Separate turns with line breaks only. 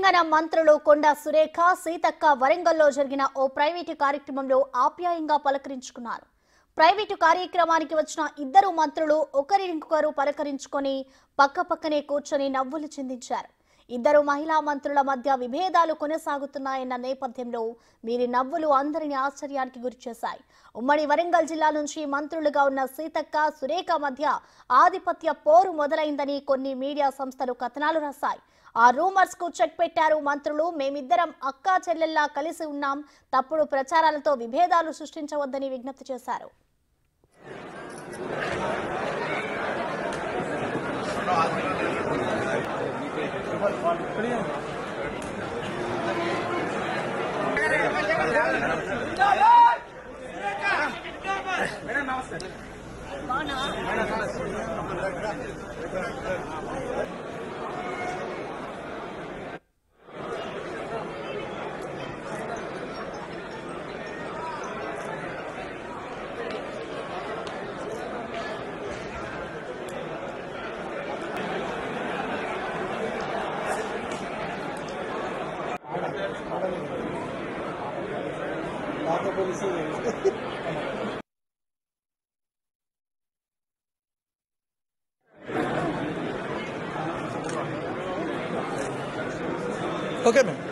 తెలంగాణ మంత్రులు కొండా సురేఖ, సీతక్క వరంగల్లో జరిగిన ఓ ప్రైవేటు కార్యక్రమంలో ఆప్యాయంగా పలకరించుకున్నారు. ప్రైవేటు కార్యక్రమానికి వచ్చిన ఇద్దరు మంత్రులు ఒకరికొకరు పలకరించుకొని పక్కపక్కనే కూర్చొని నవ్వులు చిందించారు. ఇద్దరు మహిళా మంత్రుల మధ్య విభేదాలు కొనసాగుతున్నాయన్న నేపథ్యంలో వీరి నవ్వులు అందరినీ ఆశ్చర్యానికి గురిచేశాయి. ఉమ్మడి వరంగల్ జిల్లా నుంచి మంత్రులుగా ఉన్న సీతక్క, సురేఖ మధ్య ఆధిపత్య పోరు మొదలైందని కొన్ని మీడియా సంస్థలు కథనాలు రాశాయి. ఆ రూమర్స్ కు చెక్ పెట్టారు మంత్రులు. మేమిద్దరం అక్కా చెల్లెల్లా కలిసి ఉన్నాం, తప్పుడు ప్రచారాలతో విభేదాలు సృష్టించవద్దని విజ్ఞప్తి చేశారు.
Okay, ma'am.